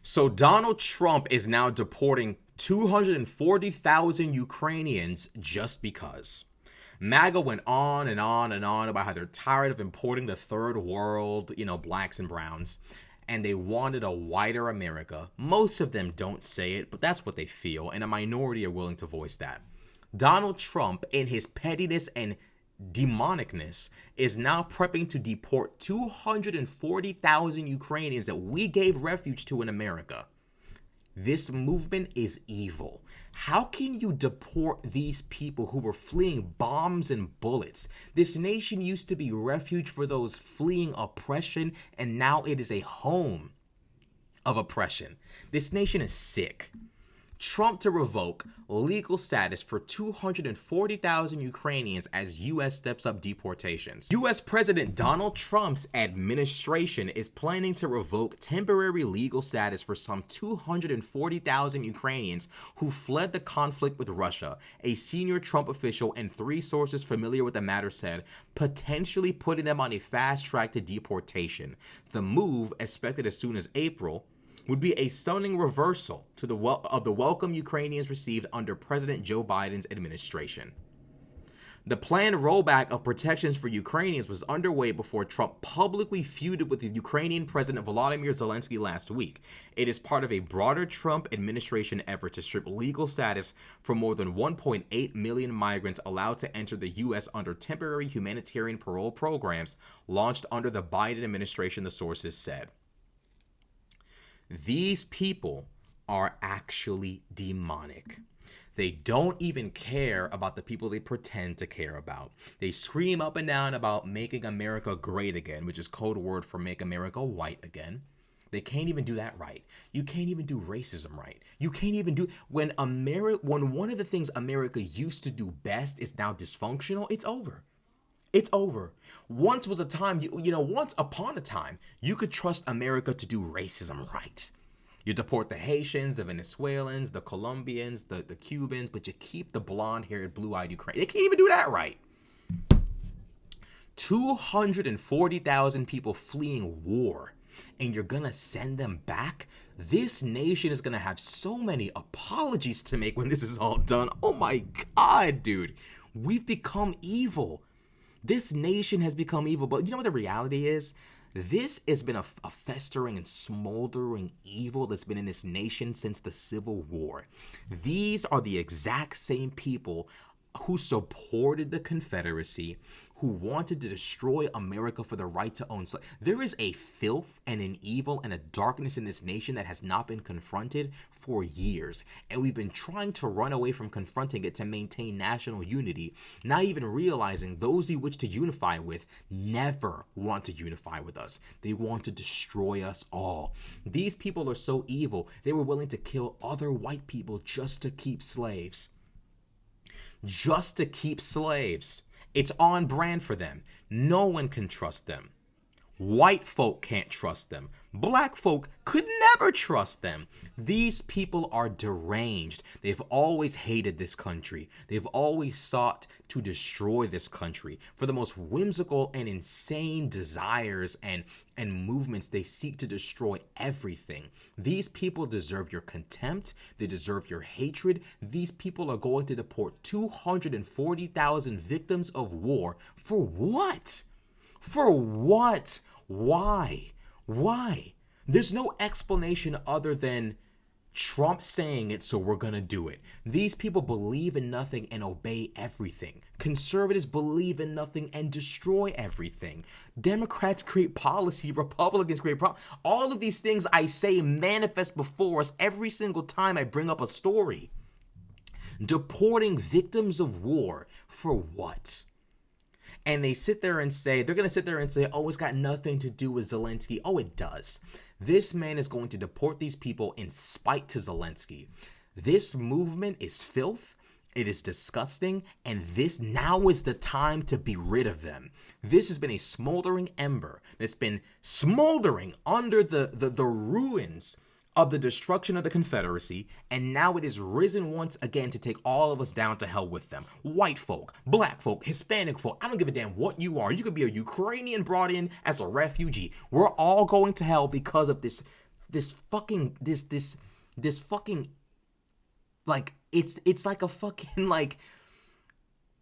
So Donald Trump is now deporting 240,000 Ukrainians just because. MAGA went on and on and on about how they're tired of importing the third world, blacks and browns, and they wanted a whiter America. Most of them don't say it, but that's what they feel, and a minority are willing to voice that. Donald Trump, in his pettiness and demonicness, is now prepping to deport 240,000 Ukrainians that we gave refuge to in America. This movement is evil. How can you deport these people who were fleeing bombs and bullets? This nation used to be refuge for those fleeing oppression, and now it is a home of oppression. This nation is sick. Trump to revoke legal status for 240,000 Ukrainians as U.S. steps up deportations. U.S. President Donald Trump's administration is planning to revoke temporary legal status for some 240,000 Ukrainians who fled the conflict with Russia, a senior Trump official and 3 sources familiar with the matter said, potentially putting them on a fast track to deportation. The move, expected as soon as April, would be a stunning reversal to the welcome Ukrainians received under President Joe Biden's administration. The planned rollback of protections for Ukrainians was underway before Trump publicly feuded with the Ukrainian President Volodymyr Zelensky last week. It is part of a broader Trump administration effort to strip legal status from more than 1.8 million migrants allowed to enter the U.S. under temporary humanitarian parole programs launched under the Biden administration, the sources said. These people are actually demonic. They don't even care about the people they pretend to care about. They scream up and down about making America great again, which is code word for make America white again. They can't even do that right. You can't even do racism right. You can't even do when one of the things America used to do best is now dysfunctional, it's over. It's over. Once upon a time, you could trust America to do racism right. You deport the Haitians, the Venezuelans, the Colombians, the Cubans, but you keep the blonde-haired, blue-eyed Ukrainians. They can't even do that right. 240,000 people fleeing war, and you're going to send them back? This nation is going to have so many apologies to make when this is all done. Oh my God, dude. We've become evil. This nation has become evil, but you know what the reality is? This has been a festering and smoldering evil that's been in this nation since the Civil War. These are the exact same people who supported the Confederacy, who wanted to destroy America for the right to own slaves. There is a filth and an evil and a darkness in this nation that has not been confronted for years. And we've been trying to run away from confronting it to maintain national unity, not even realizing those we wish to unify with never want to unify with us. They want to destroy us all. These people are so evil, they were willing to kill other white people just to keep slaves. Just to keep slaves. It's on brand for them. No one can trust them. White folk can't trust them. Black folk could never trust them. These people are deranged. They've always hated this country. They've always sought to destroy this country. For the most whimsical and insane desires and movements, they seek to destroy everything. These people deserve your contempt. They deserve your hatred. These people are going to deport 240,000 victims of war. For what? For what? Why? Why? There's no explanation other than Trump saying it, so we're going to do it. These people believe in nothing and obey everything. Conservatives believe in nothing and destroy everything. Democrats create policy. Republicans create policy. All of these things I say manifest before us every single time I bring up a story. Deporting victims of war for what? And they sit there and say, they're going to sit there and say, oh, it's got nothing to do with Zelensky. Oh, it does. This man is going to deport these people in spite to Zelensky. This movement is filth. It is disgusting. And this now is the time to be rid of them. This has been a smoldering ember that's been smoldering under the ruins of the destruction of the Confederacy, and now it is risen once again to take all of us down to hell with them. White folk, black folk, Hispanic folk, I don't give a damn what you are. You could be a Ukrainian brought in as a refugee. We're all going to hell because of this this fucking this fucking, like, it's like a fucking, like,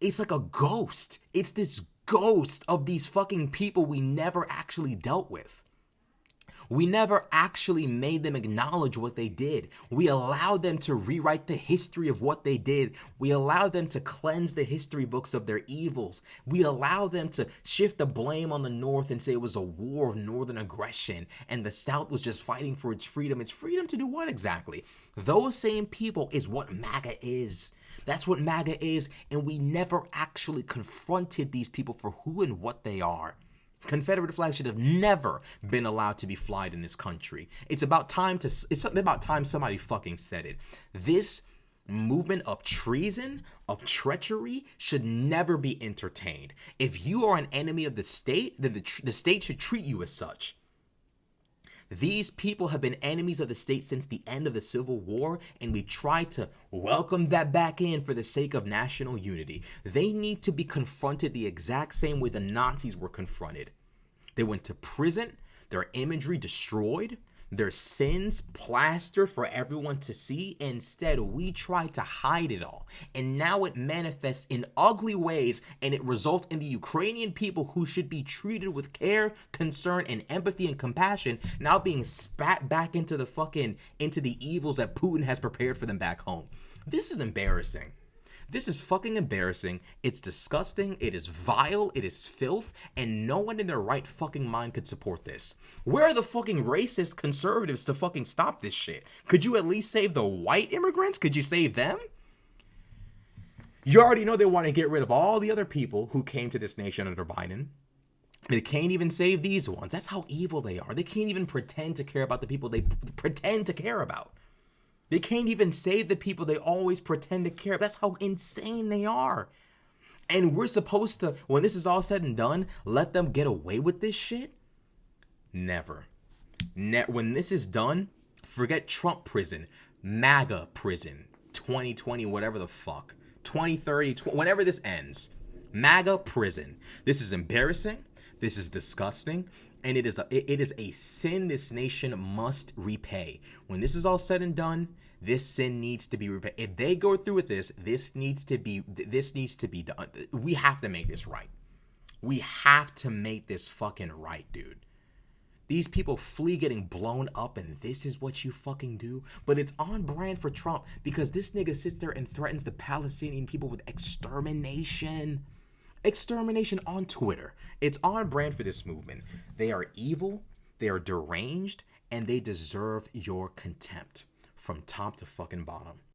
it's like a ghost. It's this ghost of these fucking people we never actually dealt with. We never actually made them acknowledge what they did. We allowed them to rewrite the history of what they did. We allowed them to cleanse the history books of their evils. We allowed them to shift the blame on the North and say it was a war of northern aggression and the South was just fighting for its freedom. Its freedom to do what exactly? Those same people is what MAGA is. That's what MAGA is, and we never actually confronted these people for who and what they are. Confederate flag should have never been allowed to be flied in this country. It's about time somebody fucking said it. This movement of treason, of treachery, should never be entertained. If you are an enemy of the state, then the state should treat you as such. These people have been enemies of the state since the end of the Civil War, and we've tried to welcome that back in for the sake of national unity. They need to be confronted the exact same way the Nazis were confronted. They went to prison, their imagery destroyed, their sins plastered for everyone to see. Instead, we tried to hide it all. And now it manifests in ugly ways, and it results in the Ukrainian people, who should be treated with care, concern, and empathy and compassion, now being spat back into the evils that Putin has prepared for them back home. This is embarrassing. This is fucking embarrassing. It's disgusting. It is vile. It is filth. And no one in their right fucking mind could support this. Where are the fucking racist conservatives to fucking stop this shit? Could you at least save the white immigrants? Could you save them? You already know they want to get rid of all the other people who came to this nation under Biden. They can't even save these ones. That's how evil they are. They can't even pretend to care about the people they pretend to care about. They can't even save the people they always pretend to care. That's how insane they are. And we're supposed to, when this is all said and done, let them get away with this shit? Never. When this is done, forget Trump prison, MAGA prison, 2020, whatever the fuck, 2030, whenever this ends. MAGA prison. This is embarrassing. This is disgusting. And it is a sin this nation must repay. When this is all said and done, this sin needs to be repaid. If they go through with this, this needs to be done. We have to make this right. We have to make this fucking right, dude. These people flee getting blown up, and this is what you fucking do. But it's on brand for Trump, because this nigga sits there and threatens the Palestinian people with extermination. Extermination on Twitter. It's on brand for this movement. They are evil, they are deranged, and they deserve your contempt from top to fucking bottom.